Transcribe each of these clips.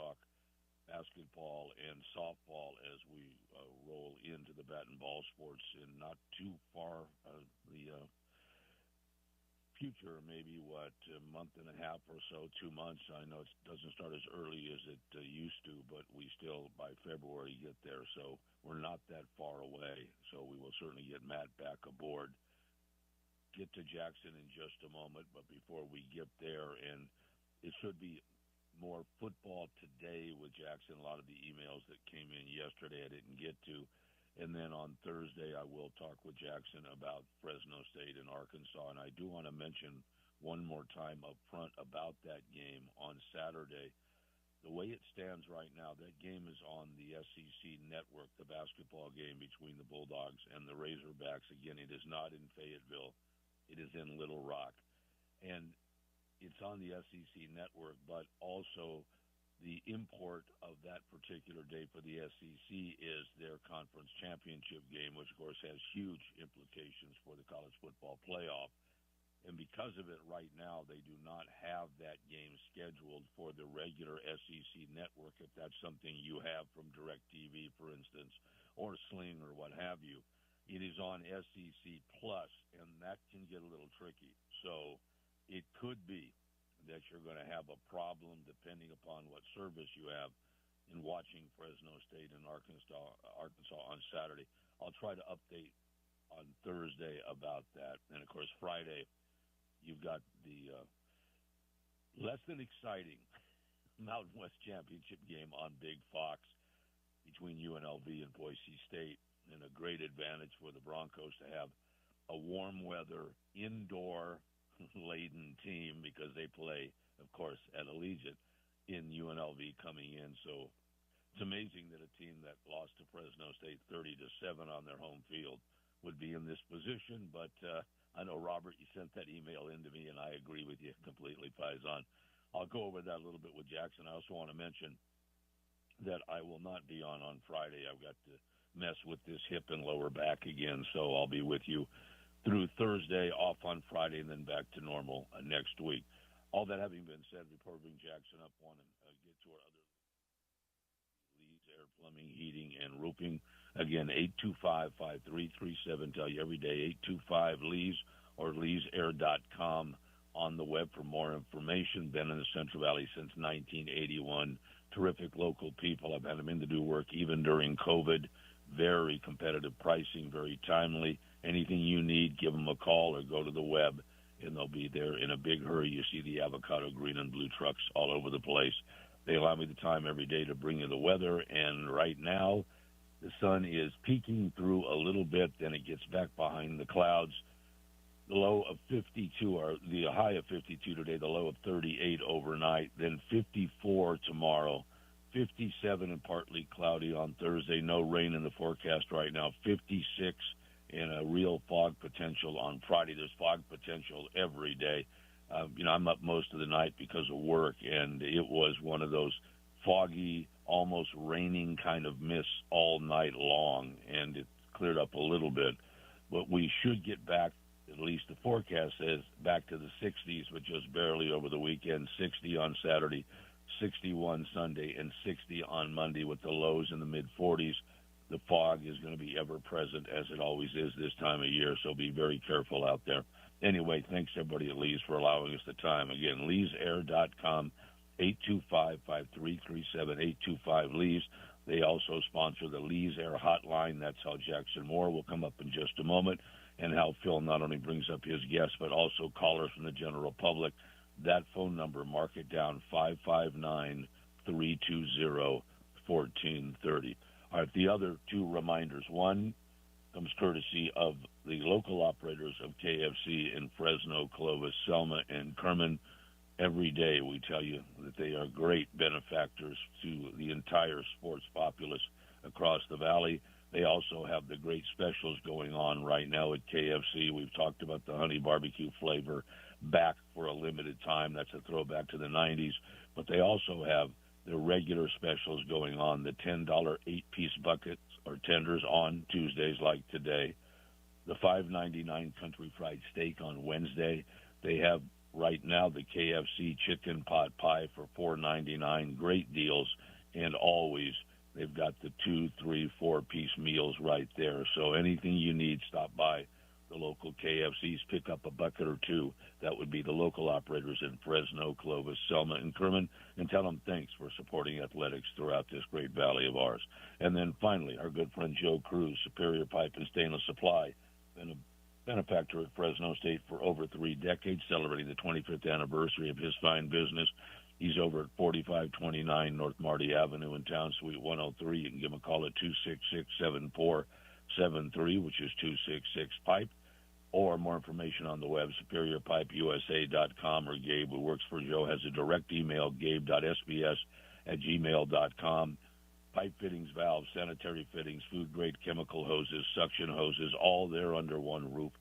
talk basketball and softball as we roll into the bat and ball sports in not too far the future, maybe a month and a half or so, 2 months. I know it doesn't start as early as it used to, but we still by February get there, so we're not that far away. So we will certainly get Matt back aboard. Get to Jackson in just a moment, but before we get there, and it should be more football today with Jackson. A lot of the emails that came in yesterday I didn't get to. And then on Thursday I will talk with Jackson about Fresno State and Arkansas. And I do want to mention one more time up front about that game on Saturday. The way it stands right now, that game is on the SEC network, the basketball game between the Bulldogs and the Razorbacks. Again, it is not in Fayetteville. It is in Little Rock. And it's on the SEC network, but also the import of that particular day for the SEC is their conference championship game, which, of course, has huge implications for the college football playoff. And because of it right now, they do not have that game scheduled for the regular SEC network, if that's something you have from DirecTV, for instance, or Sling or what have you. It is on SEC Plus, and that can get a little tricky. So it could be that you're going to have a problem depending upon what service you have in watching Fresno State and Arkansas on Saturday. I'll try to update on Thursday about that. And, of course, Friday, you've got the less than exciting Mountain West Championship game on Big Fox between UNLV and Boise State, and a great advantage for the Broncos to have a warm weather, indoor-laden team because they play, of course, at Allegiant in UNLV coming in. So it's amazing that a team that lost to Fresno State 30-7 on their home field would be in this position. But I know, Robert, you sent that email in to me, and I agree with you completely, Faison. I'll go over that a little bit with Jackson. I also want to mention that I will not be on Friday. I've got to mess with this hip and lower back again, so I'll be with you through Thursday, off on Friday, and then back to normal next week. All that having been said, before we bring Jackson up on and get to our other leads, air, plumbing, heating, and roofing. Again, 825-5337. Tell you every day, 825-LEES or leesair.com on the web for more information. Been in the Central Valley since 1981. Terrific local people. I've had them in to do work even during COVID. Very competitive pricing, very timely. Anything you need, give them a call or go to the web, and they'll be there in a big hurry. You see the avocado green and blue trucks all over the place. They allow me the time every day to bring you the weather, and right now the sun is peeking through a little bit, then it gets back behind the clouds. The low of 52, or the high of 52 today, the low of 38 overnight, then 54 tomorrow. 57 and partly cloudy on Thursday. No rain in the forecast right now. 56 and a real fog potential on Friday. There's fog potential every day. I'm up most of the night because of work, and it was one of those foggy, almost raining kind of mists all night long, and it cleared up a little bit. But we should get back, at least the forecast says, back to the 60s, but just barely over the weekend. 60 on Saturday, 61 Sunday, and 60 on Monday with the lows in the mid-40s. The fog is going to be ever-present, as it always is this time of year, so be very careful out there. Anyway, thanks, everybody at Lee's, for allowing us the time. Again, leesair.com, 825-5337, 825-LEES. They also sponsor the Lee's Air Hotline. That's how Jackson Moore will come up in just a moment, and how Phil not only brings up his guests, but also callers from the general public. That phone number, mark it down, 559-320-1430. All right, the other two reminders. One comes courtesy of the local operators of KFC in Fresno, Clovis, Selma, and Kerman. Every day we tell you that they are great benefactors to the entire sports populace across the valley. They also have the great specials going on right now at KFC. We've talked about the honey barbecue flavor back for a limited time. That's a throwback to the 90s. But they also have their regular specials going on, the $10 8-piece buckets or tenders on Tuesdays like today, the $5.99 country fried steak on Wednesday. They have right now the KFC chicken pot pie for $4.99. Great deals, and always they've got the 2, 3, 4-piece meals right there. So anything you need, stop by the local KFCs, pick up a bucket or two. That would be the local operators in Fresno, Clovis, Selma, and Kerman, and tell them thanks for supporting athletics throughout this great valley of ours. And then finally, our good friend Joe Cruz, Superior Pipe and Stainless Supply, been a benefactor at Fresno State for over 3 decades, celebrating the 25th anniversary of his fine business. He's over at 4529 North Marty Avenue in town, Suite 103. You can give him a call at 266-7473, which is 266-PIPE. Or more information on the web, superiorpipeusa.com, or Gabe, who works for Joe, has a direct email, gabe.sbs@gmail.com. Pipe fittings, valves, sanitary fittings, food-grade chemical hoses, suction hoses, all there under one roof.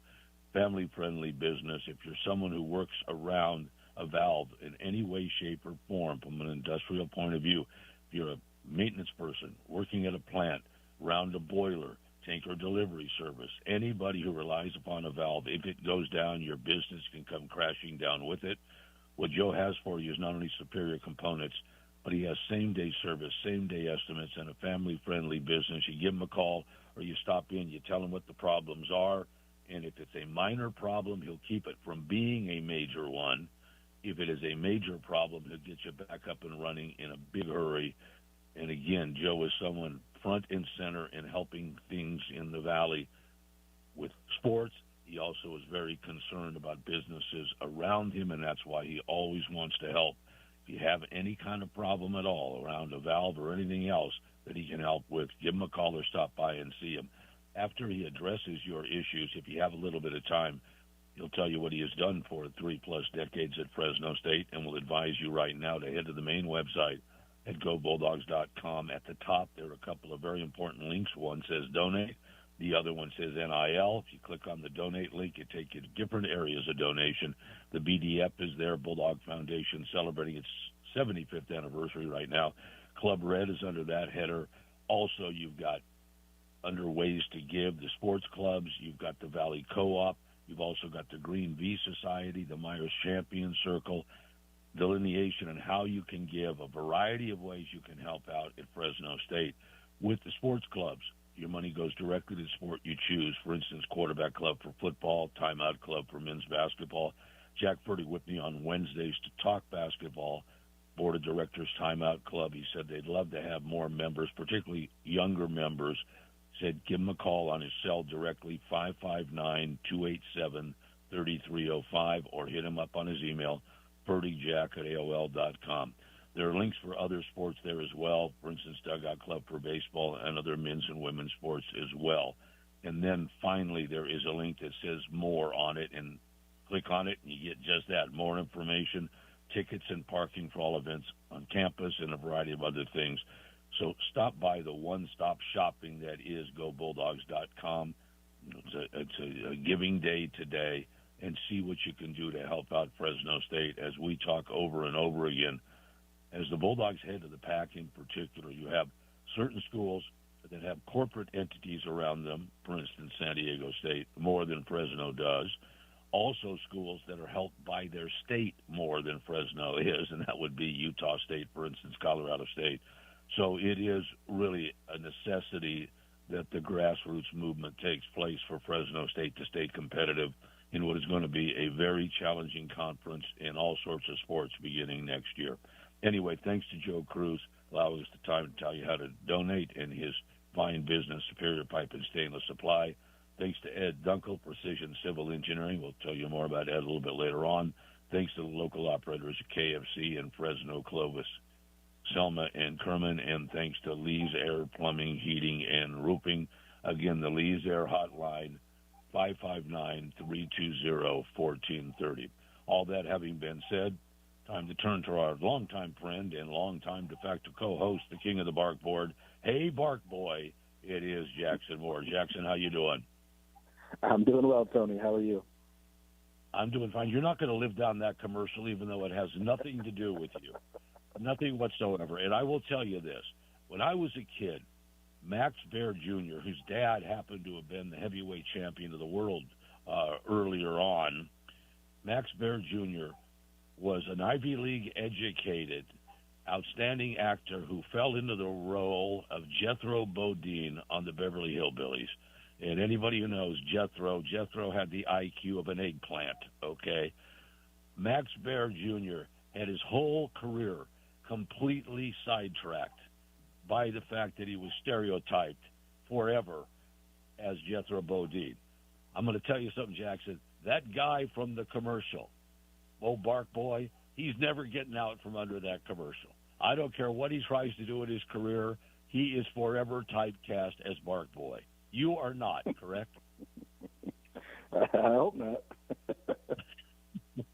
Family-friendly business. If you're someone who works around a valve in any way, shape, or form from an industrial point of view, if you're a maintenance person working at a plant, around a boiler, tanker delivery service, anybody who relies upon a valve, if it goes down, your business can come crashing down with it. What Joe has for you is not only superior components, but he has same-day service, same-day estimates, and a family-friendly business. You give him a call or you stop in, you tell him what the problems are, and if it's a minor problem, he'll keep it from being a major one. If it is a major problem, he'll get you back up and running in a big hurry. And again, Joe is someone front and center in helping things in the valley with sports. He also is very concerned about businesses around him, and that's why he always wants to help. If you have any kind of problem at all around a valve or anything else that he can help with, give him a call or stop by and see him. After he addresses your issues, if you have a little bit of time, he'll tell you what he has done for 3+ decades at Fresno State, and will advise you right now to head to the main website at GoBulldogs.com. At the top, there are a couple of very important links. One says donate. The other one says NIL. If you click on the donate link, it takes you to different areas of donation. The BDF is there. Bulldog Foundation celebrating its 75th anniversary right now. Club Red is under that header. Also, you've got under ways to give, the sports clubs. You've got the Valley Co-op. You've also got the Green V Society, the Myers Champion Circle, delineation on how you can give, a variety of ways you can help out at Fresno State. With the sports clubs, your money goes directly to the sport you choose. For instance, quarterback club for football, timeout club for men's basketball. Jack Furty with me on Wednesdays to talk basketball. Board of Directors Timeout Club. He said they'd love to have more members, particularly younger members. Said give him a call on his cell directly, 559-287-3305, or hit him up on his email, FurtyJack@AOL.com. There are links for other sports there as well. For instance, Dugout Club for baseball and other men's and women's sports as well. And then finally, there is a link that says more on it, and click on it and you get just that, more information, tickets and parking for all events on campus, and a variety of other things. So stop by the one-stop shopping that is GoBulldogs.com. It's a giving day today, and see what you can do to help out Fresno State. As we talk over and over again, as the Bulldogs head of the pack in particular, you have certain schools that have corporate entities around them, for instance, San Diego State, more than Fresno does. Also schools that are helped by their state more than Fresno is, and that would be Utah State, for instance, Colorado State. So it is really a necessity that the grassroots movement takes place for Fresno State to stay competitive in what is going to be a very challenging conference in all sorts of sports beginning next year. Anyway, thanks to Joe Cruz, allowing us the time to tell you how to donate in his fine business, Superior Pipe and Stainless Supply. Thanks to Ed Dunkel, Precision Civil Engineering. We'll tell you more about Ed a little bit later on. Thanks to the local operators at KFC in Fresno, Clovis, Selma, and Kerman. And thanks to Lee's Air Plumbing, Heating, and Roofing. Again, the Lee's Air hotline, 559-320-1430. All that having been said, time to turn to our longtime friend and longtime de facto co-host, the king of the bark board. Hey, bark boy, it is Jackson Moore. Jackson, how you doing? I'm doing well, Tony. How are you? I'm doing fine. You're not going to live down that commercial, even though it has nothing to do with you. Nothing whatsoever. And I will tell you this. When I was a kid, Max Baer Jr., whose dad happened to have been the heavyweight champion of the world earlier on, Max Baer Jr. was an Ivy League educated, outstanding actor who fell into the role of Jethro Bodine on the Beverly Hillbillies. And anybody who knows Jethro had the IQ of an eggplant, okay? Max Baer Jr. had his whole career completely sidetracked by the fact that he was stereotyped forever as Jethro Bodine. I'm going to tell you something, Jackson. That guy from the commercial, Bark Boy, he's never getting out from under that commercial. I don't care what he tries to do in his career. He is forever typecast as Bark Boy. You are not, correct? I hope not.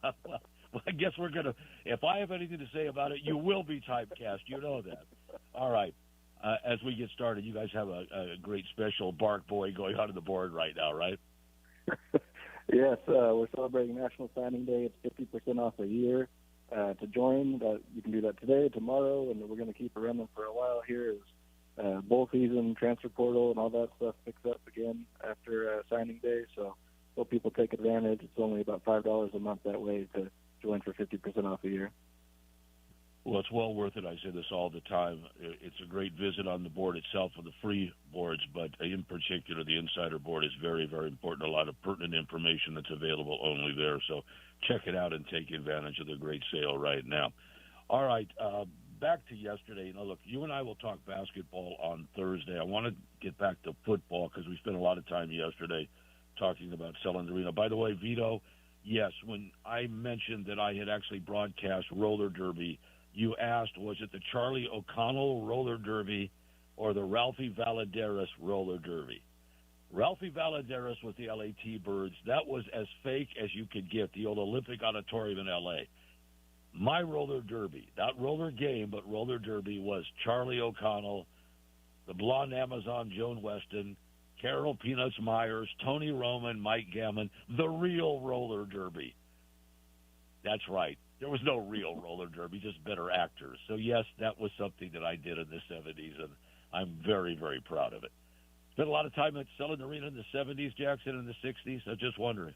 Well, I guess we're going to – if I have anything to say about it, you will be typecast. You know that. All right. As we get started, you guys have a great special Bark Boy going on the board right now, right? Yes, we're celebrating National Signing Day. It's 50% off a year. To join, you can do that today, tomorrow, and we're going to keep it running for a while here as bowl season, transfer portal, and all that stuff picks up again after signing day. So hope people take advantage. It's only about $5 a month that way to join for 50% off a year. Well, it's well worth it. I say this all the time. It's a great visit on the board itself for the free boards, but in particular, the insider board is very, very important. A lot of pertinent information that's available only there. So check it out and take advantage of the great sale right now. All right, back to yesterday. Look, you and I will talk basketball on Thursday. I want to get back to football because we spent a lot of time yesterday talking about selling the arena. By the way, Vito, yes, when I mentioned that I had actually broadcast roller derby, you asked, was it the Charlie O'Connell roller derby or the Ralphie Valadares roller derby? Ralphie Valadares with the LA T-Birds, that was as fake as you could get, the old Olympic Auditorium in L.A. My roller derby, not roller game, but roller derby, was Charlie O'Connell, the blonde Amazon Joan Weston, Carol Peanuts Myers, Tony Roman, Mike Gammon, the real roller derby. That's right. There was no real roller derby, just better actors. So, yes, that was something that I did in the 70s, and I'm very, very proud of it. Spent a lot of time at Selling Arena in the 70s, Jackson, in the 60s. I'm just wondering.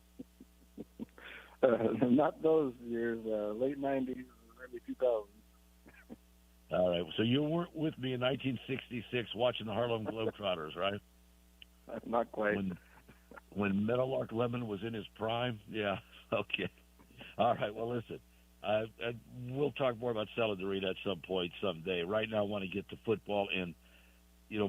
Not those years, late 90s, early 2000s. All right. So you weren't with me in 1966 watching the Harlem Globetrotters, right? Not quite. When Meadowlark Lemon was in his prime? Yeah. Okay. All right. Well, listen. We'll talk more about Selling Arena at some point someday. Right now I want to get to football. And,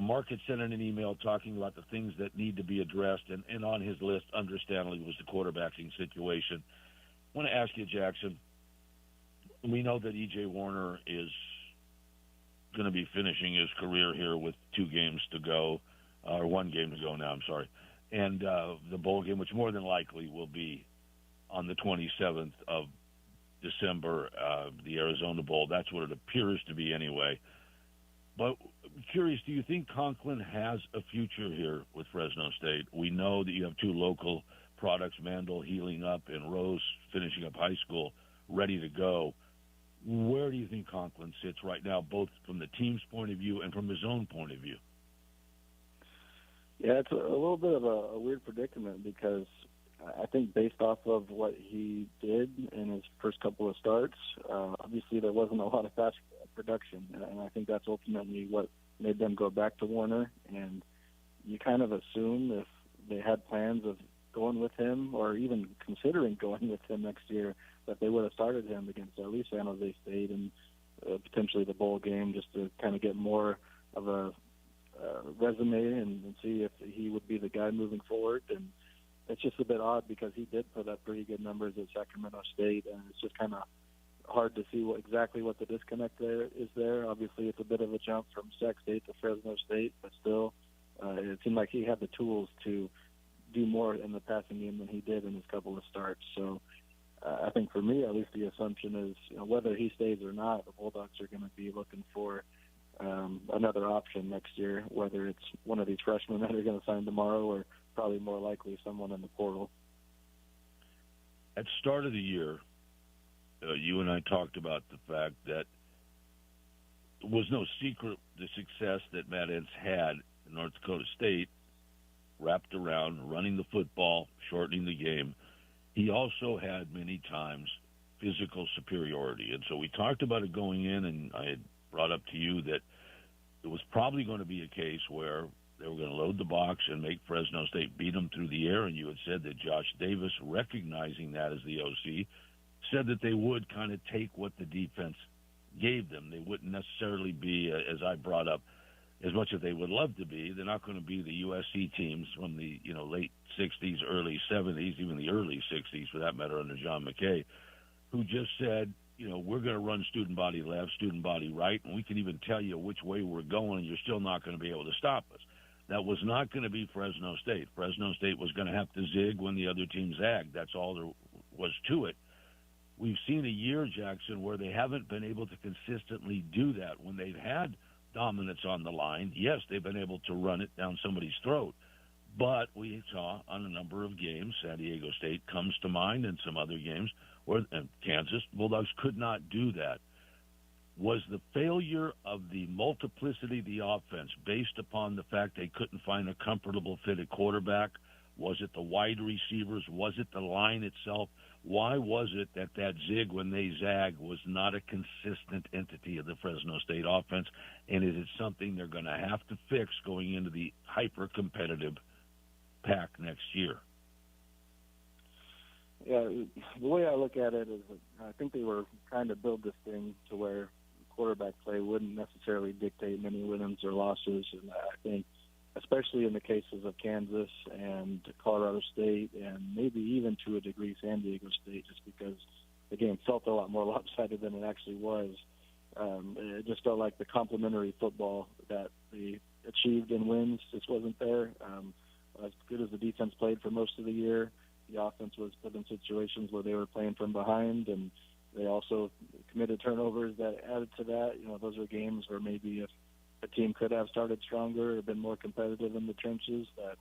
Mark had sent in an email talking about the things that need to be addressed. And on his list, understandably, was the quarterbacking situation. I want to ask you, Jackson, we know that E.J. Warner is going to be finishing his career here with 2 games to go, or 1 game to go now, I'm sorry. And the bowl game, which more than likely will be on the 27th of December, the Arizona Bowl. That's what it appears to be anyway. But I'm curious, do you think Conklin has a future here with Fresno State? We know that you have 2 local products, Mandel healing up and Rose finishing up high school, ready to go. Where do you think Conklin sits right now, both from the team's point of view and from his own point of view? Yeah, it's a little bit of a weird predicament because I think based off of what he did in his first couple of starts, obviously there wasn't a lot of fast production, and I think that's ultimately what made them go back to Warner. And you kind of assume if they had plans of going with him or even considering going with him next year, that they would have started him against at least San Jose State and potentially the bowl game just to kind of get more of a resume and see if he would be the guy moving forward. And it's just a bit odd because he did put up pretty good numbers at Sacramento State, and it's just kind of hard to see exactly what the disconnect there is there. Obviously, it's a bit of a jump from Sac State to Fresno State, but still, it seemed like he had the tools to do more in the passing game than he did in his couple of starts. So I think for me, at least the assumption is, whether he stays or not, the Bulldogs are going to be looking for another option next year, whether it's one of these freshmen that are going to sign tomorrow or probably more likely someone in the portal. At the start of the year, you and I talked about the fact that it was no secret the success that Matt Entz had in North Dakota State, wrapped around running the football, shortening the game. he also had many times physical superiority. And so we talked about it going in, and I had brought up to you that it was probably going to be a case where they were going to load the box and make Fresno State beat them through the air, and you had said that Josh Davis, recognizing that as the OC, said that they would kind of take what the defense gave them. They wouldn't necessarily be, as I brought up, as much as they would love to be. They're not going to be the USC teams from the late 60s, early 70s, even the early 60s for that matter under John McKay, who just said, we're going to run student body left, student body right, and we can even tell you which way we're going, and you're still not going to be able to stop us. That was not going to be Fresno State. Fresno State was going to have to zig when the other team zagged. That's all there was to it. We've seen a year, Jackson, where they haven't been able to consistently do that. When they've had dominance on the line, yes, they've been able to run it down somebody's throat. But we saw on a number of games, San Diego State comes to mind, and some other games, where Kansas, Bulldogs could not do that. Was the failure of the multiplicity of the offense based upon the fact they couldn't find a comfortable fitted quarterback? Was it the wide receivers? Was it the line itself? Why was it that zig when they zag was not a consistent entity of the Fresno State offense? And is it something they're going to have to fix going into the hyper-competitive pack next year? Yeah, the way I look at it is I think they were trying to build this thing to where quarterback play wouldn't necessarily dictate many wins or losses. And I think, especially in the cases of Kansas and Colorado State and maybe even to a degree San Diego State, just because the game felt a lot more lopsided than it actually was. It just felt like the complementary football that they achieved in wins just wasn't there. As good as the defense played for most of the year, the offense was put in situations where they were playing from behind, and they also committed turnovers that added to that. Those are games where maybe if a team could have started stronger or been more competitive in the trenches, that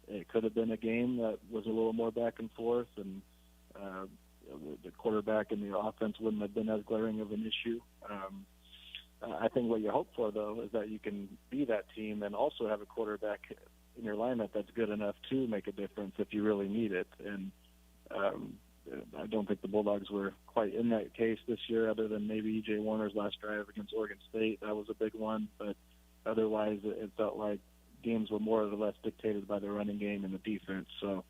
it could have been a game that was a little more back and forth, and the quarterback and the offense wouldn't have been as glaring of an issue. I think what you hope for, though, is that you can be that team and also have a quarterback in your lineup that's good enough to make a difference if you really need it. And I don't think the Bulldogs were quite in that case this year, other than maybe E.J. Warner's last drive against Oregon State. That was a big one. But otherwise, it felt like games were more or less dictated by the running game and the defense. So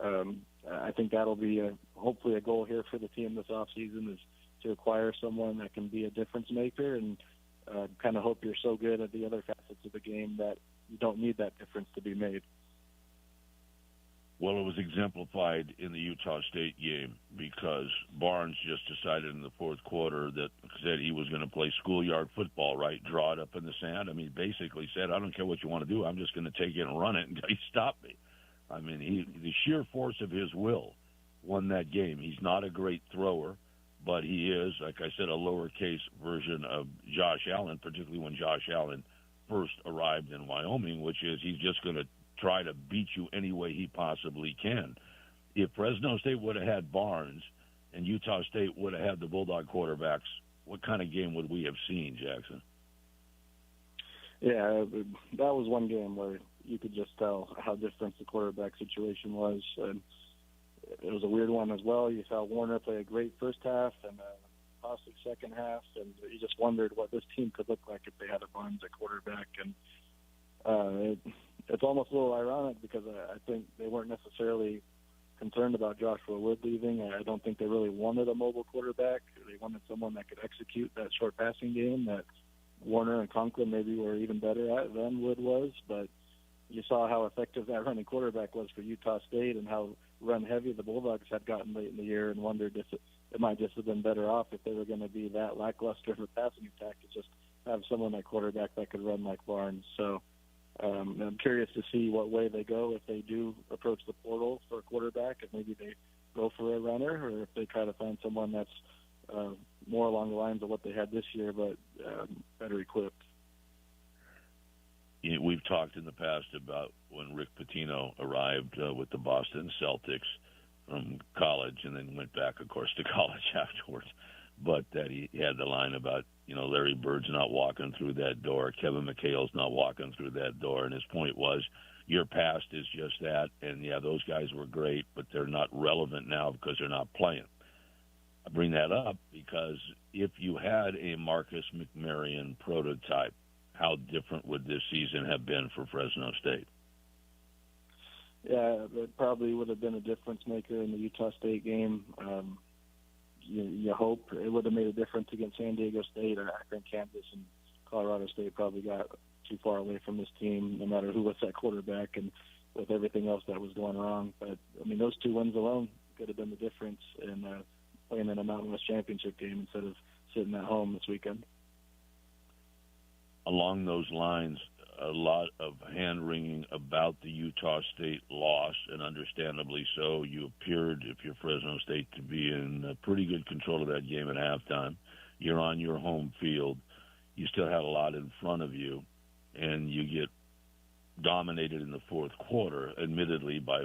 I think that'll be hopefully a goal here for the team this offseason, is to acquire someone that can be a difference maker, and kind of hope you're so good at the other facets of the game that you don't need that difference to be made. Well, it was exemplified in the Utah State game because Barnes just decided in the fourth quarter that said he was going to play schoolyard football, right? Draw it up in the sand. I mean, basically said, I don't care what you want to do. I'm just going to take it and run it until you stop me. I mean, the sheer force of his will won that game. He's not a great thrower, but he is, like I said, a lowercase version of Josh Allen, particularly when Josh Allen first arrived in Wyoming, which is he's just going to try to beat you any way he possibly can. If Fresno State would have had Barnes and Utah State would have had the Bulldog quarterbacks, what kind of game would we have seen, Jackson? Yeah, that was one game where you could just tell how different the quarterback situation was. And it was a weird one as well. You saw Warner play a great first half and a positive second half, and you just wondered what this team could look like if they had a Barnes at quarterback. And it's almost a little ironic because I think they weren't necessarily concerned about Joshua Wood leaving. I don't think they really wanted a mobile quarterback. They wanted someone that could execute that short passing game that Warner and Conklin maybe were even better at than Wood was. But you saw how effective that running quarterback was for Utah State and how run-heavy the Bulldogs had gotten late in the year, and wondered if it might just have been better off if they were going to be that lackluster of a passing attack to just have someone at quarterback that could run like Barnes. So I'm curious to see what way they go if they do approach the portal for a quarterback, if maybe they go for a runner, or if they try to find someone that's more along the lines of what they had this year, but better equipped. We've talked in the past about when Rick Pitino arrived with the Boston Celtics from college and then went back, of course, to college afterwards. But that he had the line about, Larry Bird's not walking through that door, Kevin McHale's not walking through that door. And his point was, Year past is just that, and yeah, those guys were great, but they're not relevant now because they're not playing. I bring that up because if you had a Marcus McMaryion prototype, how different would this season have been for Fresno State? Yeah, it probably would have been a difference maker in the Utah State game. You hope it would have made a difference against San Diego State. I think Kansas and Colorado State probably got too far away from this team, no matter who was at quarterback and with everything else that was going wrong. But, I mean, those 2 wins alone could have been the difference in playing in a Mountain West Championship game instead of sitting at home this weekend. Along those lines, a lot of hand-wringing about the Utah State loss, and understandably so. You appeared, if you're Fresno State, to be in pretty good control of that game at halftime. You're on your home field. You still had a lot in front of you, and you get dominated in the fourth quarter, admittedly by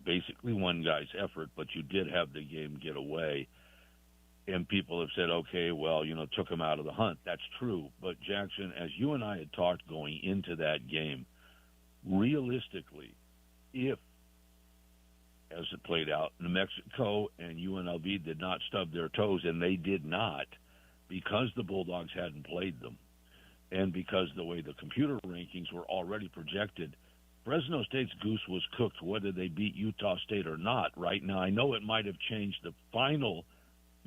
basically one guy's effort, but you did have the game get away. And people have said, okay, well, took him out of the hunt. That's true. But, Jackson, as you and I had talked going into that game, realistically, if, as it played out, New Mexico and UNLV did not stub their toes, and they did not, because the Bulldogs hadn't played them, and because the way the computer rankings were already projected, Fresno State's goose was cooked whether they beat Utah State or not. Right now, I know it might have changed the final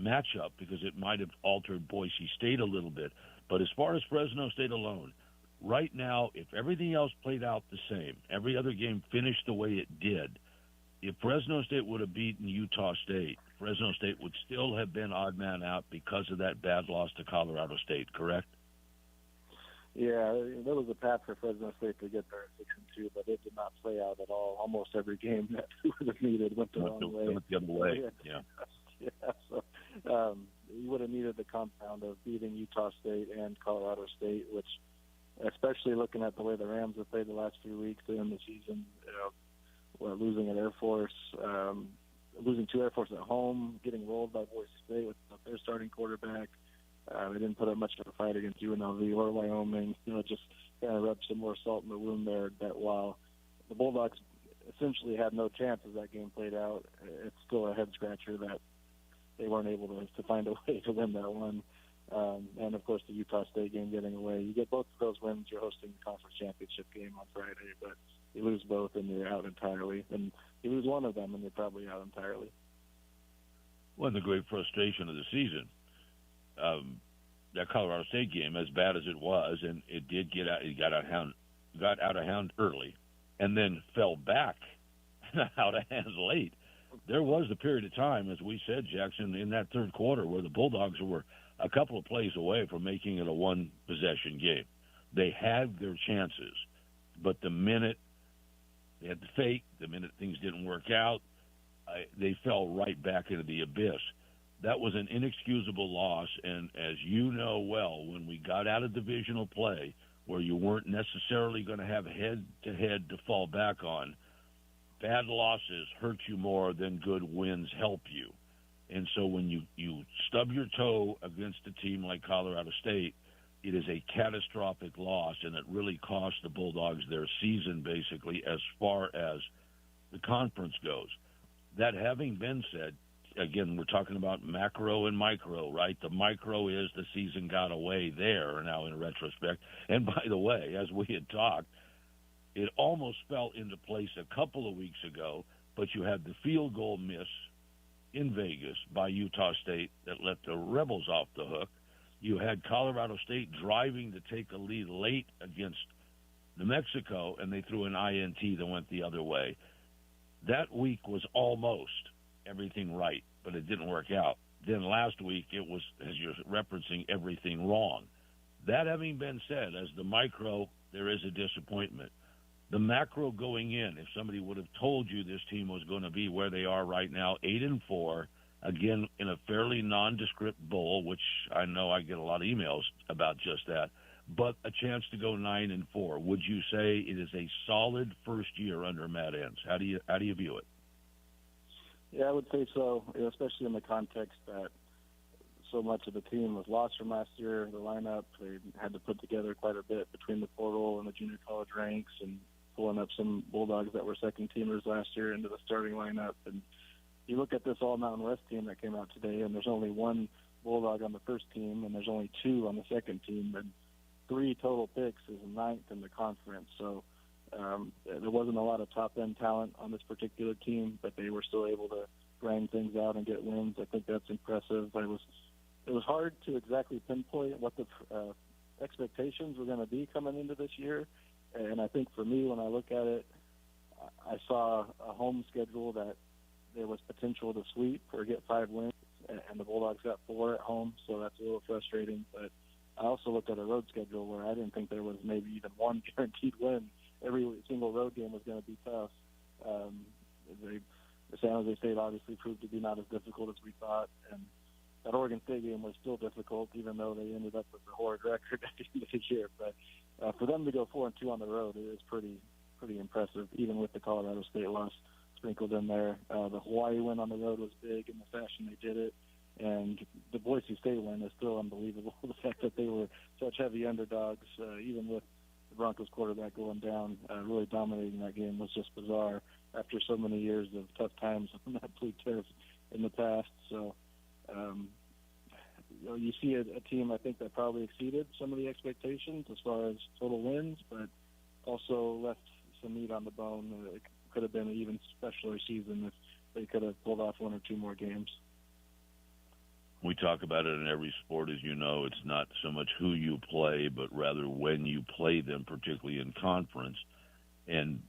matchup because it might have altered Boise State a little bit. But as far as Fresno State alone, right now, if everything else played out the same, every other game finished the way it did, if Fresno State would have beaten Utah State, Fresno State would still have been odd man out because of that bad loss to Colorado State, correct? Yeah, there was a path for Fresno State to get there at 6-2, but it did not play out at all. Almost every game that we would have needed went the wrong way. Went the other way, yeah. Yeah, so you would have needed the compound of beating Utah State and Colorado State, which, especially looking at the way the Rams have played the last few weeks in the season, losing at Air Force, losing to Air Force at home, getting rolled by Boise State with their starting quarterback. They didn't put up much of a fight against UNLV or Wyoming. Just kind of rubbed some more salt in the wound there. That while the Bulldogs essentially had no chance as that game played out, it's still a head scratcher that they weren't able to find a way to win that one. And, of course, the Utah State game getting away. You get both of those wins, you're hosting the conference championship game on Friday, but you lose both and you're out entirely. And you lose one of them and you're probably out entirely. Well, the great frustration of the season, that Colorado State game, as bad as it was, and it did got out of hand early and then fell back out of hands late. There was a period of time, as we said, Jackson, in that third quarter where the Bulldogs were a couple of plays away from making it a one-possession game. They had their chances, but the minute they had the fake, the minute things didn't work out, they fell right back into the abyss. That was an inexcusable loss, and as you know well, when we got out of divisional play where you weren't necessarily going to have head-to-head to fall back on, bad losses hurt you more than good wins help you. And so when you stub your toe against a team like Colorado State, it is a catastrophic loss, and it really cost the Bulldogs their season, basically, as far as the conference goes. That having been said, again, we're talking about macro and micro, right? The micro is the season got away there now in retrospect. And by the way, as we had talked, it almost fell into place a couple of weeks ago, but you had the field goal miss in Vegas by Utah State that let the Rebels off the hook. You had Colorado State driving to take a lead late against New Mexico, and they threw an INT that went the other way. That week was almost everything right, but it didn't work out. Then last week it was, as you're referencing, everything wrong. That having been said, as the micro, there is a disappointment. The macro going in, if somebody would have told you this team was going to be where they are right now, 8-4, again in a fairly nondescript bowl, which I know I get a lot of emails about just that, but a chance to go 9-4. Would you say it is a solid first year under Matt Entz? How do you view it? Yeah, I would say so, especially in the context that so much of the team was lost from last year. The lineup, they had to put together quite a bit between the portal and the junior college ranks and pulling up some Bulldogs that were second-teamers last year into the starting lineup. And you look at this All-Mountain West team that came out today, and there's only one Bulldog on the first team, and there's only two on the second team, and 3 total picks is ninth in the conference. So there wasn't a lot of top-end talent on this particular team, but they were still able to grind things out and get wins. I think that's impressive. It was hard to exactly pinpoint what the expectations were going to be coming into this year. And I think for me, when I look at it, I saw a home schedule that there was potential to sweep or get 5 wins, and the Bulldogs got 4 at home, so that's a little frustrating. But I also looked at a road schedule where I didn't think there was maybe even one guaranteed win. Every single road game was going to be tough. The San Jose State obviously proved to be not as difficult as we thought, and that Oregon State game was still difficult, even though they ended up with a horrid record at the end of the year. But for them to go 4-2 on the road, it is pretty impressive, even with the Colorado State loss sprinkled in there. The Hawaii win on the road was big in the fashion they did it, and the Boise State win is still unbelievable. The fact that they were such heavy underdogs, even with the Broncos quarterback going down, really dominating that game, was just bizarre after so many years of tough times on that blue turf in the past. So you see a team, I think, that probably exceeded some of the expectations as far as total wins, but also left some meat on the bone. It could have been an even specialer season if they could have pulled off 1 or 2 more games. We talk about it in every sport, as you know. It's not so much who you play, but rather when you play them, particularly in conference. And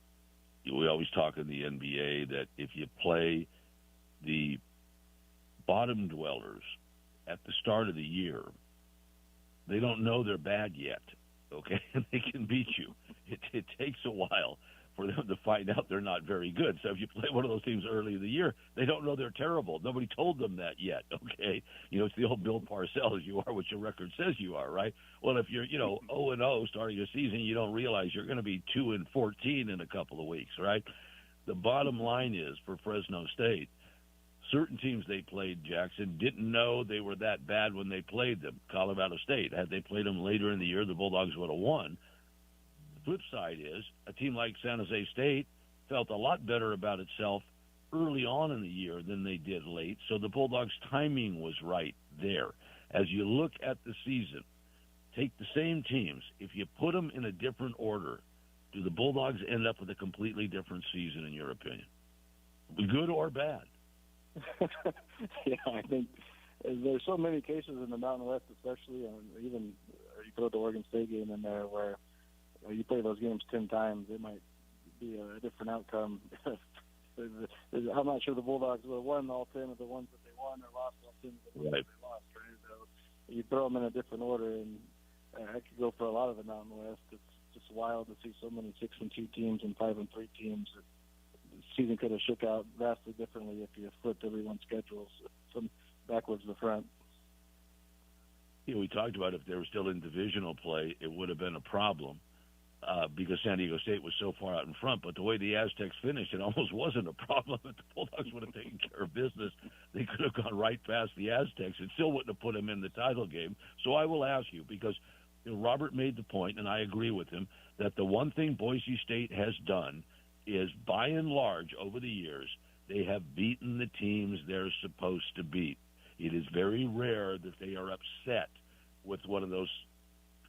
we always talk in the NBA that if you play the bottom dwellers at the start of the year, they don't know they're bad yet, okay? And they can beat you. It takes a while for them to find out they're not very good. So if you play one of those teams early in the year, they don't know they're terrible. Nobody told them that yet, okay? It's the old Bill Parcells, you are what your record says you are, right? Well, if you're, 0-0 starting your season, you don't realize you're going to be 2-14 in a couple of weeks, right? The bottom line is, for Fresno State, certain teams they played, Jackson, didn't know they were that bad when they played them. Colorado State, had they played them later in the year, the Bulldogs would have won. The flip side is a team like San Jose State felt a lot better about itself early on in the year than they did late, so the Bulldogs' timing was right there. As you look at the season, take the same teams. If you put them in a different order, do the Bulldogs end up with a completely different season, in your opinion? Good or bad? Yeah, I think there's so many cases in the Mountain West, especially, and even you throw the Oregon State game in there where you play those games 10 times, it might be a different outcome. I'm not sure the Bulldogs would have won all 10 of the ones that they won or lost all 10 of the ones that they lost, right? So you throw them in a different order, and I could go for a lot of the Mountain West. It's just wild to see so many 6-2 teams and 5-3 teams. The season could have shook out vastly differently if you flipped everyone's schedules from backwards to front. We talked about if they were still in divisional play, it would have been a problem because San Diego State was so far out in front. But the way the Aztecs finished, it almost wasn't a problem. If the Bulldogs would have taken care of business, they could have gone right past the Aztecs. It still wouldn't have put them in the title game. So I will ask you, because Robert made the point, and I agree with him, that the one thing Boise State has done is, by and large, over the years, they have beaten the teams they're supposed to beat. It is very rare that they are upset with one of those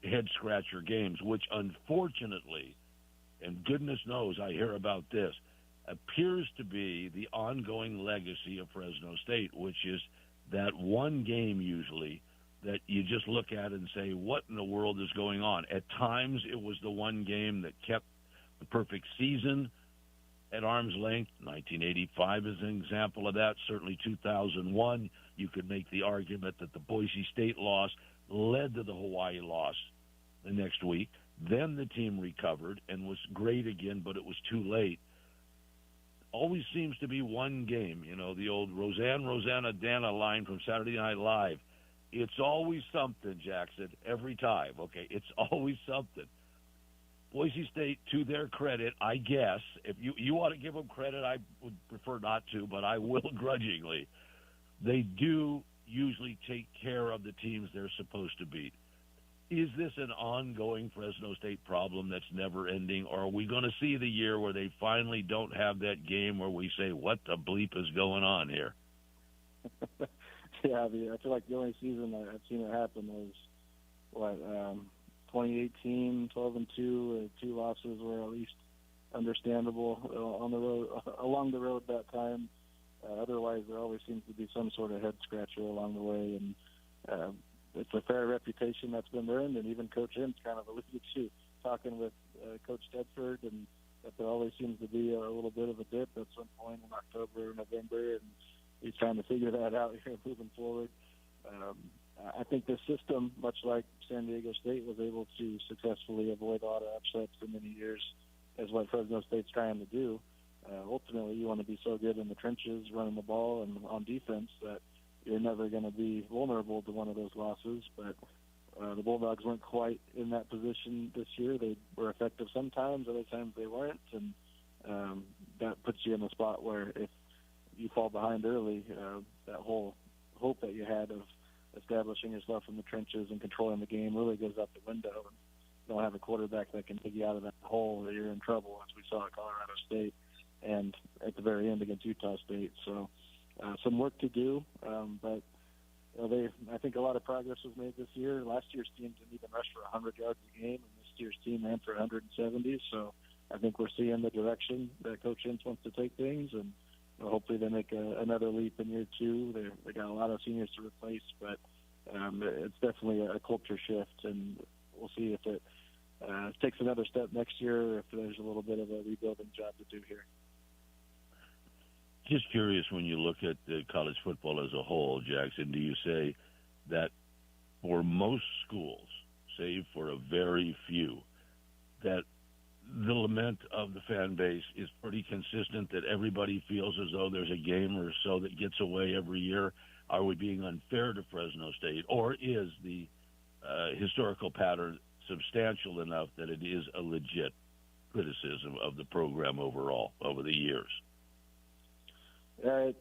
head-scratcher games, which unfortunately, and goodness knows I hear about this, appears to be the ongoing legacy of Fresno State, which is that one game usually that you just look at and say, what in the world is going on? At times it was the one game that kept the perfect season at arm's length. 1985 is an example of that. Certainly 2001, you could make the argument that the Boise State loss led to the Hawaii loss the next week. Then the team recovered and was great again, but it was too late. Always seems to be one game, the old Rosanna Dana line from Saturday Night Live. It's always something, Jackson, every time, okay? It's always something. Boise State, to their credit, I guess, if you want to give them credit, I would prefer not to, but I will grudgingly. They do usually take care of the teams they're supposed to beat. Is this an ongoing Fresno State problem that's never ending, or are we going to see the year where they finally don't have that game where we say, what the bleep is going on here? Yeah, I feel like the only season I've seen it happen was, 2018, 12-2, 2 losses were at least understandable on the road, along the road that time. Otherwise, there always seems to be some sort of head-scratcher along the way, and it's a fair reputation that's been earned, and even Coach M's kind of alluded to talking with Coach Tedford, and that there always seems to be a little bit of a dip at some point in October or November, and he's trying to figure that out here moving forward. I think the system, much like San Diego State was able to successfully avoid a lot of upsets for many years, is what Fresno State's trying to do. Ultimately, you want to be so good in the trenches, running the ball, and on defense that you're never going to be vulnerable to one of those losses. But the Bulldogs weren't quite in that position this year. They were effective sometimes, other times they weren't, and that puts you in a spot where if you fall behind early, that whole hope that you had of establishing yourself in the trenches and controlling the game really goes out the window. And you don't have a quarterback that can dig you out of that hole, that you're in trouble, as we saw at Colorado State and at the very end against Utah State. So some work to do, but I think a lot of progress was made this year. Last year's team didn't even rush for 100 yards a game, and this year's team ran for 170. So I think we're seeing the direction that Coach Ince wants to take things, and hopefully they make another leap in year two. They got a lot of seniors to replace, but it's definitely a culture shift, and we'll see if it takes another step next year or if there's a little bit of a rebuilding job to do here. Just curious, when you look at college football as a whole, Jackson, do you say that for most schools, save for a very few, that the lament of the fan base is pretty consistent, that everybody feels as though there's a game or so that gets away every year? Are we being unfair to Fresno State, or is the historical pattern substantial enough that it is a legit criticism of the program overall over the years? I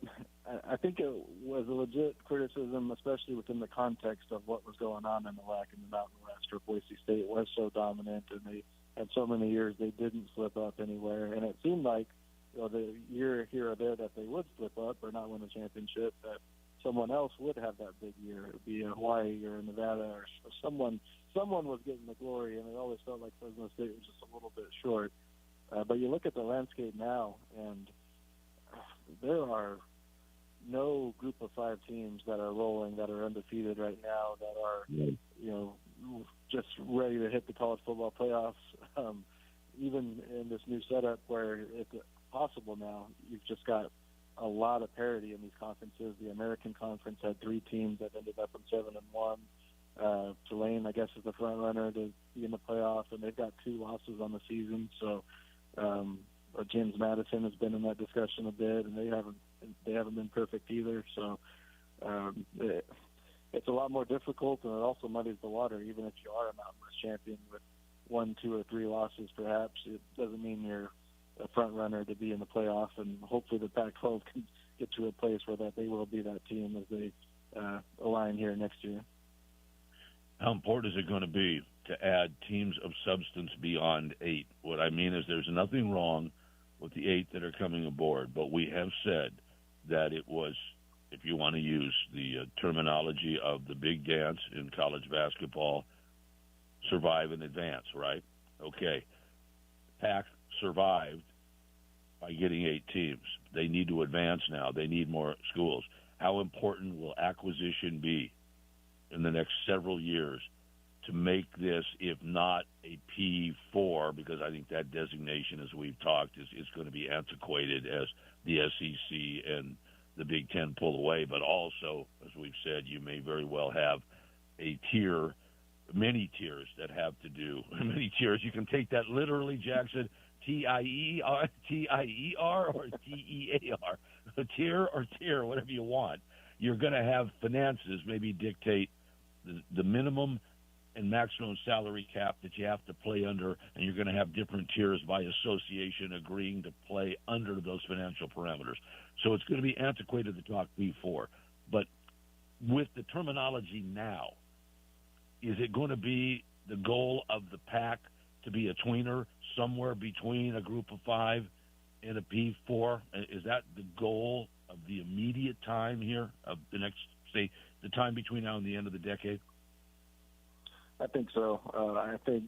think it was a legit criticism, especially within the context of what was going on in the WAC and the Mountain West, where Boise State was so dominant, and they had so many years they didn't slip up anywhere. And it seemed like, the year here or there that they would slip up or not win a championship, that someone else would have that big year. It would be Hawaii or Nevada or someone was getting the glory, and it always felt like Fresno State was just a little bit short. But you look at the landscape now, and there are no group of 5 teams that are rolling, that are undefeated right now, that are, just ready to hit the college football playoffs. Even in this new setup where it's possible now, you've just got a lot of parity in these conferences. The American Conference had 3 teams that ended up in 7-1. Tulane, I guess, is the front runner to be in the playoff, and they've got 2 losses on the season. So, James Madison has been in that discussion a bit, and they haven't been perfect either. So it's a lot more difficult, and it also muddies the water. Even if you are a Mountain West champion with 1, 2, or 3 losses, perhaps it doesn't mean you're a front runner to be in the playoff. And hopefully the Pac-12 can get to a place where that they will be that team as they align here next year. How important is it going to be to add teams of substance beyond 8? What I mean is there's nothing wrong with the 8 that are coming aboard, but we have said that it was, if you want to use the terminology of the big dance in college basketball, survive and advance, right? Okay. Pac survived by getting 8 teams. They need to advance now. They need more schools. How important will acquisition be in the next several years to make this, if not a P4, because I think that designation, as we've talked, is going to be antiquated as the SEC and the Big Ten pull away, but also, as we've said, you may very well have a tier, many tiers that have to do, many tiers. You can take that literally, Jackson, T-I-E-R or T-E-A-R, a tier or tier, whatever you want. You're going to have finances maybe dictate the minimum and maximum salary cap that you have to play under, and you're going to have different tiers by association agreeing to play under those financial parameters. So it's going to be antiquated to talk B4. But with the terminology now, is it going to be the goal of the pack to be a tweener somewhere between a group of 5 and a P4? Is that the goal of the immediate time here, of the next, say, the time between now and the end of the decade? I think so. I think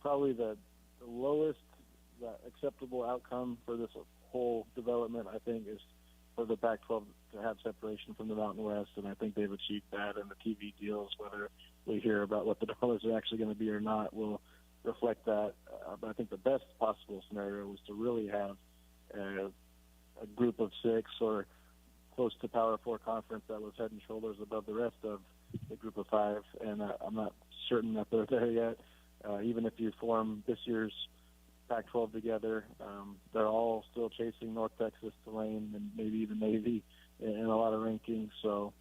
probably the lowest acceptable outcome for this whole development, I think, is for the Pac-12 to have separation from the Mountain West, and I think they've achieved that, and the TV deals, whether we hear about what the dollars are actually going to be or not, will reflect that. But I think the best possible scenario was to really have a group of 6 or close to Power 4 conference that was head and shoulders above the rest of the group of 5, and I'm not certain that they're there yet. Even if you form this year's Pac-12 together, they're all still chasing North Texas, Tulane, and maybe even Navy in a lot of rankings. So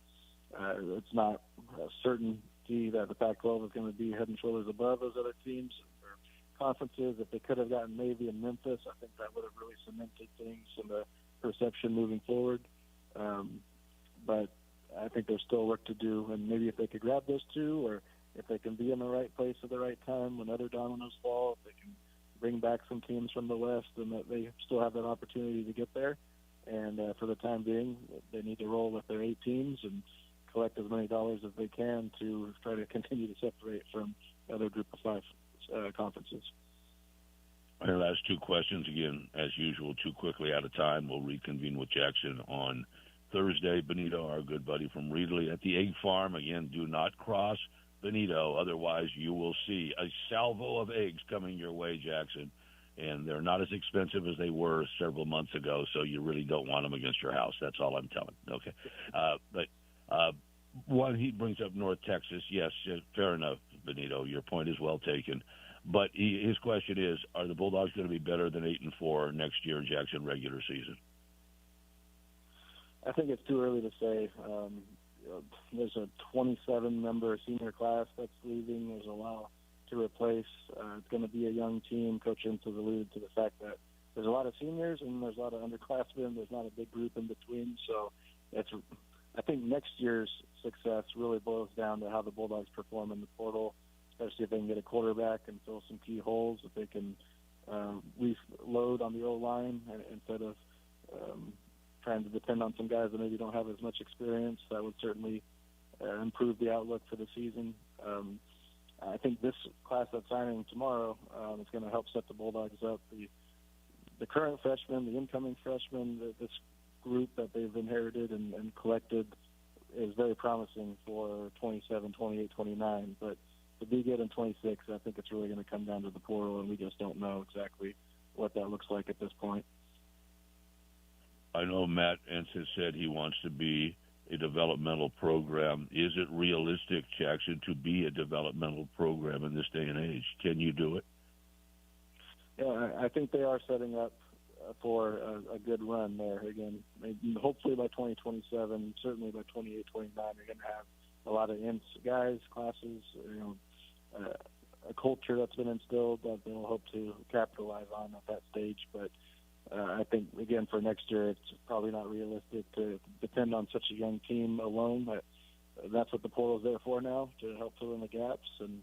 it's not a certainty that the Pac-12 is going to be head and shoulders above those other teams or conferences. If they could have gotten Navy and Memphis, I think that would have really cemented things in the perception moving forward. But I think there's still work to do, and maybe if they could grab those 2, or if they can be in the right place at the right time when other dominoes fall, if they can bring back some teams from the West, and that they still have that opportunity to get there. And for the time being, they need to roll with their 8 teams and collect as many dollars as they can to try to continue to separate from the other group of 5 conferences. My last 2 questions, again, as usual, too quickly out of time. We'll reconvene with Jackson on Thursday. Benito, our good buddy from Reedley at the Egg Farm. Again, do not cross Benito, otherwise you will see a salvo of eggs coming your way, Jackson, and they're not as expensive as they were several months ago, so you really don't want them against your house. That's all I'm telling. Okay. But one, he brings up North Texas. Yes, fair enough, Benito. Your point is well taken. But his question is, are the Bulldogs going to be better than 8-4 next year in Jackson regular season? I think it's too early to say. There's a 27-member senior class that's leaving. There's a lot to replace. It's going to be a young team. Coach Ince has alluded to the fact that there's a lot of seniors and there's a lot of underclassmen. There's not a big group in between. So I think next year's success really boils down to how the Bulldogs perform in the portal, especially if they can get a quarterback and fill some key holes, if they can reload on the O-line instead of trying to depend on some guys that maybe don't have as much experience. That would certainly improve the outlook for the season. I think this class that's signing tomorrow is going to help set the Bulldogs up. The current freshmen, the incoming freshmen, this group that they've inherited and collected is very promising for 27, 28, 29. But to be good in 26, I think it's really going to come down to the portal, and we just don't know exactly what that looks like at this point. I know Matt Ince has said he wants to be a developmental program. Is it realistic, Jackson, to be a developmental program in this day and age? Can you do it? Yeah, I think they are setting up for a good run there. Again, hopefully by 2027, certainly by 28, 29, you're going to have a lot of Ince guys, classes, a culture that's been instilled that they'll hope to capitalize on at that stage. But I think, again, for next year, it's probably not realistic to depend on such a young team alone. But that's what the portal is there for now, to help fill in the gaps. And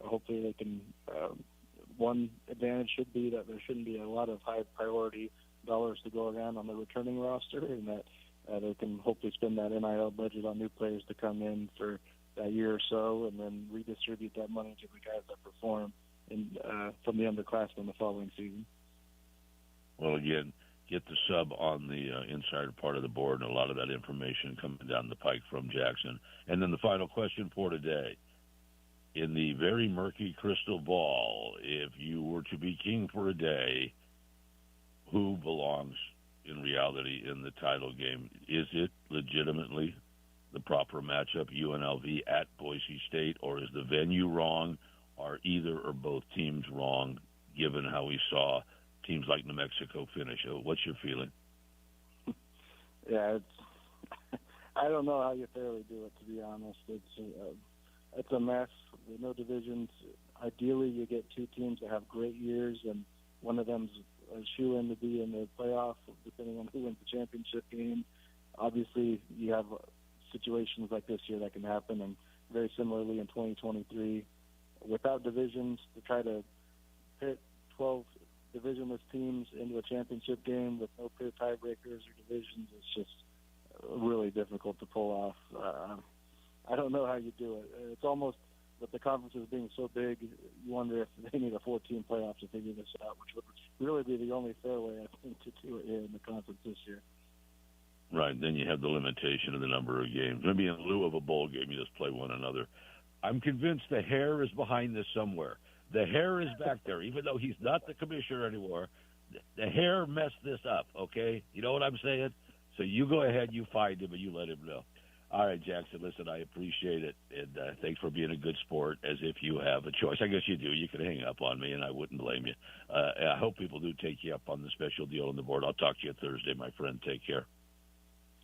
hopefully they can one advantage should be that there shouldn't be a lot of high-priority dollars to go around on the returning roster, and that they can hopefully spend that NIL budget on new players to come in for that year or so, and then redistribute that money to the guys that perform from the underclassmen the following season. Well, again, get the sub on the insider part of the board, and a lot of that information coming down the pike from Jackson. And then the final question for today. In the very murky crystal ball, if you were to be king for a day, who belongs in reality in the title game? Is it legitimately the proper matchup, UNLV at Boise State, or is the venue wrong? Are either or both teams wrong, given how we saw teams like New Mexico finish? What's your feeling? Yeah, I don't know how you fairly do it, to be honest. It's a mess. There's no divisions. Ideally, you get two teams that have great years, and one of them's a shoe-in to be in the playoff, depending on who wins the championship game. Obviously, you have situations like this year that can happen, and very similarly in 2023 without divisions to try to pit 12 divisionless teams into a championship game with no clear tiebreakers or divisions. It's just really difficult to pull off. I don't know how you do it. It's almost, with the conferences being so big, you wonder if they need a 14 playoff to figure this out, which would really be the only fair way, I think, to do it here in the conference this year. Right, then you have the limitation of the number of games. Maybe in lieu of a bowl game, you just play one another. I'm convinced the hair is behind this somewhere. The hair is back there, even though he's not the commissioner anymore. The hair messed this up, okay? You know what I'm saying? So you go ahead, you find him, and you let him know. All right, Jackson, listen, I appreciate it, and thanks for being a good sport, as if you have a choice. I guess you do. You can hang up on me, and I wouldn't blame you. I hope people do take you up on the special deal on the board. I'll talk to you Thursday, my friend. Take care.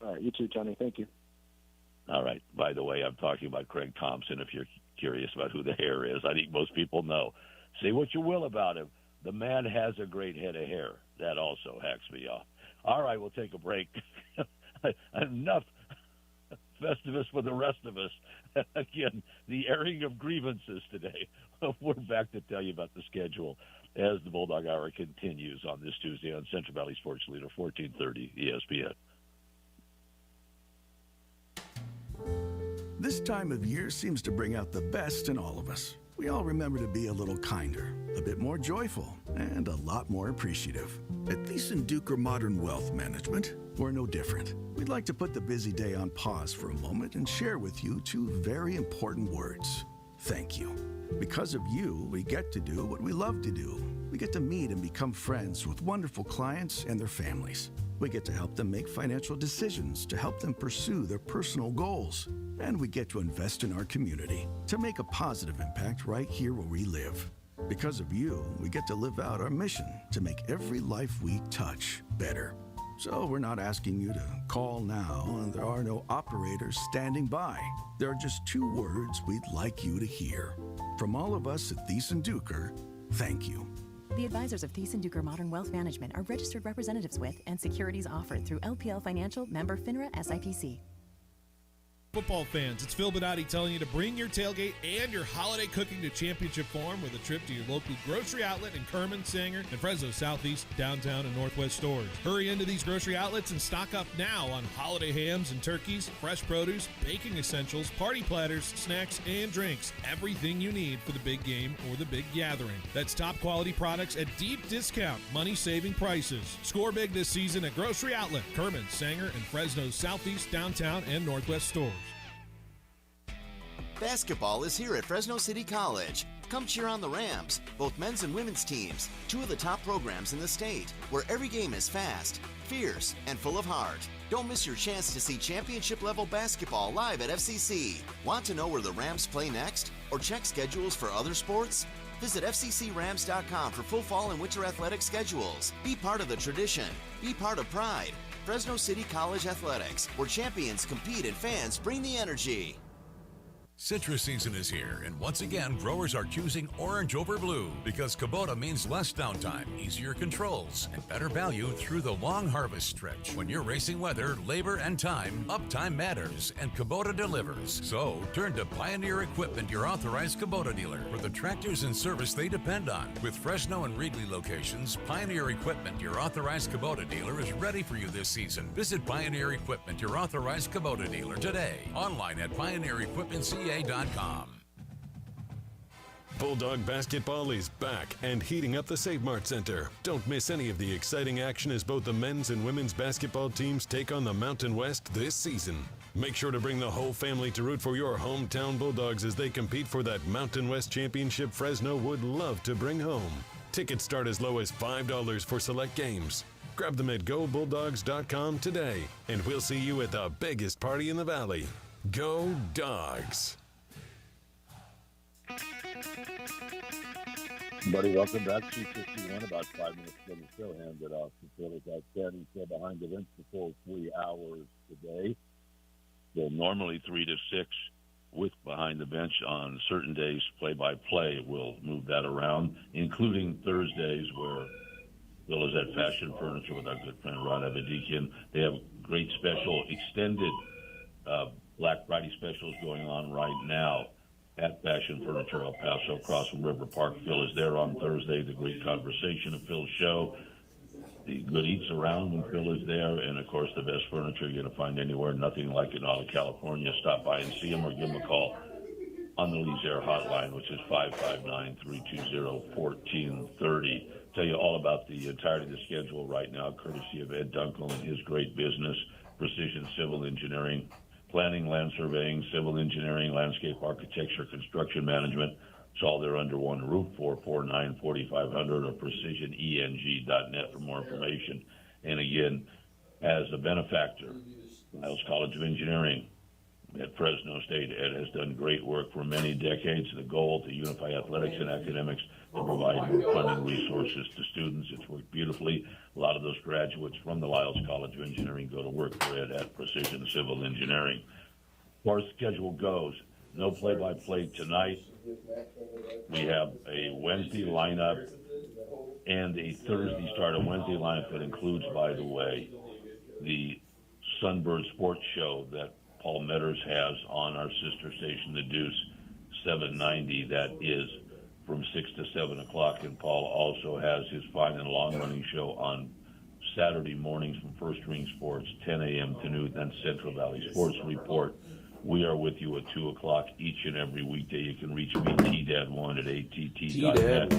All right, you too, Johnny. Thank you. All right. By the way, I'm talking about Craig Thompson, if you're curious about who the hair is. I think most people know. Say what you will about him. The man has a great head of hair. That also hacks me off. All right, we'll take a break. Enough Festivus for the rest of us. Again, the airing of grievances today. We're back to tell you about the schedule as the Bulldog Hour continues on this Tuesday on Central Valley Sports Leader, 1430 ESPN. This time of year seems to bring out the best in all of us. We all remember to be a little kinder, a bit more joyful, and a lot more appreciative. At Thiessen-Duker Modern Wealth Management, we're no different. We'd like to put the busy day on pause for a moment and share with you two very important words. Thank you. Because of you, we get to do what we love to do. We get to meet and become friends with wonderful clients and their families. We get to help them make financial decisions to help them pursue their personal goals. And we get to invest in our community to make a positive impact right here where we live. Because of you, we get to live out our mission to make every life we touch better. So we're not asking you to call now, and there are no operators standing by. There are just two words we'd like you to hear. From all of us at Thiessen-Duker, thank you. The advisors of Thiessen-Duker Modern Wealth Management are registered representatives with and securities offered through LPL Financial, member FINRA SIPC. Football fans, it's Phil Benatti telling you to bring your tailgate and your holiday cooking to Championship Farm with a trip to your local grocery outlet in Kerman, Sanger, and Fresno Southeast, downtown, and Northwest stores. Hurry into these grocery outlets and stock up now on holiday hams and turkeys, fresh produce, baking essentials, party platters, snacks, and drinks. Everything you need for the big game or the big gathering. That's top quality products at deep discount, money-saving prices. Score big this season at Grocery Outlet, Kerman, Sanger, and Fresno Southeast, downtown, and Northwest stores. Basketball is here at Fresno City College. Come cheer on the Rams, both men's and women's teams, two of the top programs in the state, where every game is fast, fierce, and full of heart. Don't miss your chance to see championship-level basketball live at FCC. Want to know where the Rams play next? Or check schedules for other sports? Visit FCCRams.com for full fall and winter athletic schedules. Be part of the tradition. Be part of pride. Fresno City College Athletics, where champions compete and fans bring the energy. Citrus season is here, and once again, growers are choosing orange over blue because Kubota means less downtime, easier controls, and better value through the long harvest stretch. When you're racing weather, labor, and time, uptime matters, and Kubota delivers. So, turn to Pioneer Equipment, your authorized Kubota dealer, for the tractors and service they depend on. With Fresno and Reedley locations, Pioneer Equipment, your authorized Kubota dealer, is ready for you this season. Visit Pioneer Equipment, your authorized Kubota dealer, today. Online at pioneerequipmentca.com. Bulldog basketball is back and heating up the Save Mart Center. Don't miss any of the exciting action as both the men's and women's basketball teams take on the Mountain West this season. Make sure to bring the whole family to root for your hometown Bulldogs as they compete for that Mountain West championship Fresno would love to bring home. Tickets start as low as $5 for select games. Grab them at GoBulldogs.com today, and we'll see you at the biggest party in the Valley. Go Dogs! Buddy, welcome back. 2:51, about 5 minutes ago, the show handed off to Phillies outstanding show behind the bench the full 3 hours today. They're normally 3 to 6 with behind the bench on certain days. Play-by-play will move that around, including Thursdays where Bill is at Fashion Furniture with our good friend Ron Abedikian. They have great special extended Black Friday specials going on right now at Fashion Furniture El Paso across from River Park. Phil is there on Thursday, the Great Conversation of Phil's show. The good eats around when Phil is there, and, of course, the best furniture you're going to find anywhere, nothing like it in all of California. Stop by and see him or give him a call on the Lee's Air Hotline, which is 559-320-1430. Tell you all about the entirety of the schedule right now, courtesy of Ed Dunkel and his great business, Precision Civil Engineering, planning, land surveying, civil engineering, landscape architecture, construction management. It's all there under one roof, 449-4500 or precisioneng.net for more information. And again, as a benefactor, Miles College of Engineering at Fresno State, Ed has done great work for many decades. The goal to unify athletics and academics to provide more funding resources to students. It's worked beautifully. A lot of those graduates from the Lyles College of Engineering go to work for Ed at Precision Civil Engineering. As far as schedule goes, no play-by-play tonight. We have a Wednesday lineup and a Thursday start. A Wednesday lineup that includes, by the way, the Sunbird Sports Show that Paul Metters has on our sister station, The Deuce 790. That is from 6 to 7 o'clock. And Paul also has his fine and long-running show on Saturday mornings from First Ring Sports, 10 a.m. to noon, then Central Valley Sports Report. We are with you at 2 o'clock each and every weekday. You can reach me, TDAD1 at att.net.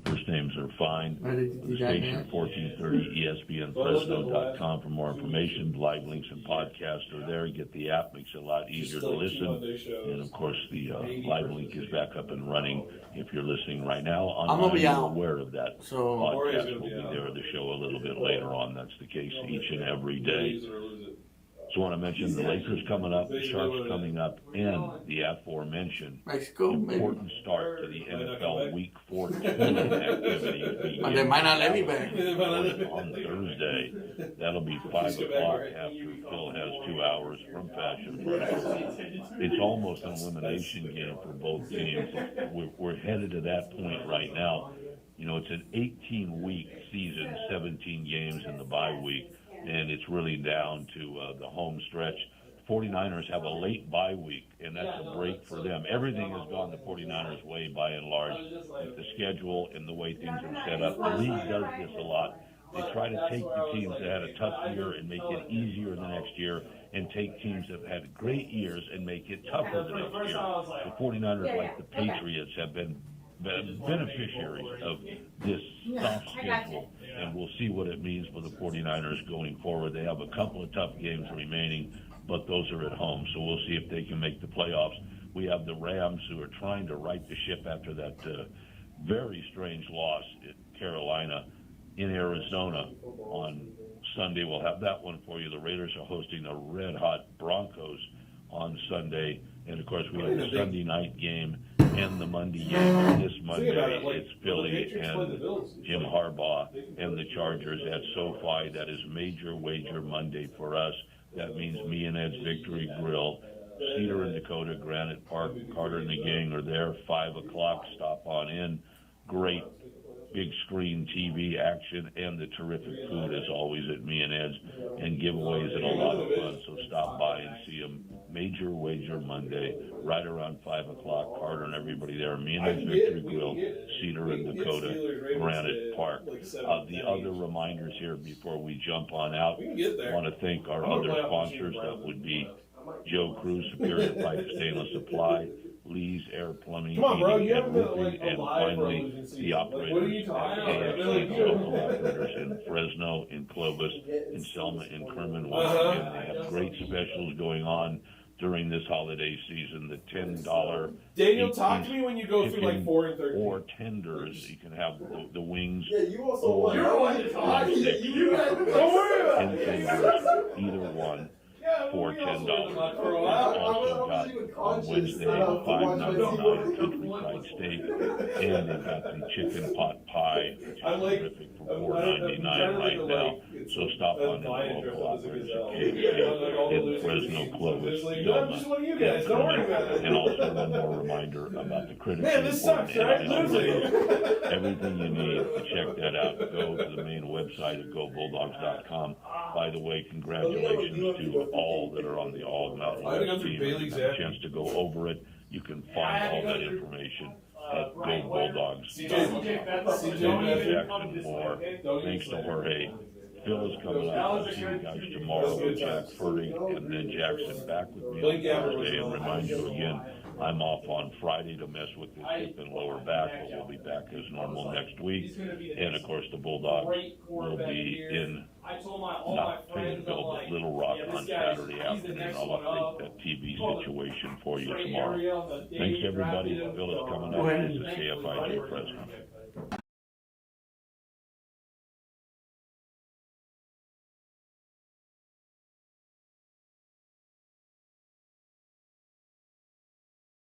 First names are fine. The station, 1430 ESPNFresno.com for more information. Live links and podcasts are there. Get the app. Makes it a lot easier to listen. And, of course, the live link is back up and running. If you're listening right now, online, you're aware of that. Podcast will be there at the show a little bit later on. That's the case each and every day. So I want to mention the Lakers coming up, the Sharks coming up, and the aforementioned important start to the NFL Week 14 activity. They might not let me back. On Thursday. That'll be 5 o'clock after Phil has 2 hours from Fashion Furniture. It's almost an elimination game for both teams. We're headed to that point right now. You know, it's an 18-week season, 17 games in the bye week. And it's really down to the home stretch. 49ers have a late bye week, and that's a break for them. Everything has gone the 49ers' way by and large, with the schedule and the way things are set up. The league does this a lot. They try to take the teams that had a tough year and make it easier the next year, and take teams that have had great years and make it tougher the next year. The 49ers, like the Patriots, have been beneficiaries of this soft schedule, and we'll see what it means for the 49ers going forward. They have a couple of tough games remaining, but those are at home, so we'll see if they can make the playoffs. We have the Rams, who are trying to right the ship after that very strange loss in Carolina. In Arizona on Sunday. We'll have that one for you. The Raiders are hosting the red-hot Broncos on Sunday. And, of course, we have the Sunday night game and the Monday game. This Monday, it's Philly and Jim Harbaugh and the Chargers at SoFi. That is major wager Monday for us. That means me and Ed's Victory Grill, Cedar and Dakota, Granite Park, Carter and the gang are there. 5 o'clock, stop on in. Great big screen TV action and the terrific food, as always, at me and Ed's, and giveaways and a lot of fun. So stop by and see them. Major Wager Monday, right around 5 o'clock. Carter and everybody there. Me and Ed's Victory Grill, Cedar and Dakota, Granite Park. The other reminders here before we jump on out, I want to thank our other sponsors. That would be Joe Cruz, Superior Pipe Stainless Supply, Lee's Air Plumbing, Heating, and Roofing, and finally the operators at KFC, the local operators in Fresno, in Clovis, in Selma, in Kerman. Once again, they have great specials going on during this holiday season. The $10 Daniel, talk to me when you go through like 4 and 13. Or tenders. You can have the wings. Yeah, you also or you're one to talk. You guys don't worry about and tenders, either one. For $10. Also got on Wednesday $5.99 country fried steak, and they've got the chicken pot pie, which is terrific for $4.99 right now. So stop on the local operators at KFC in Fresno, Clovis, Selma, and Kermit. And also one more reminder about the critically important NFL. Everything you need to check that out. Go to the main website. website at gobulldogs.com. By the way, congratulations to all that are on the All Mountain West team. If you have a chance to go over it, you can find all that information at gobulldogs.com. Jamie Jackson Moore, thanks to Jorge. Phil is coming up. I'll see you guys tomorrow with Jack Furty, and then Jackson back with me on Thursday. And remind you again, I'm off on Friday to mess with this hip and lower back, but we'll be back as normal next week. And of course, the Bulldogs will be in not Fayetteville, but Little Rock on Saturday afternoon. I'll update that TV situation for you tomorrow. Thanks, everybody. Phil is coming up. This is KFIJ Fresno.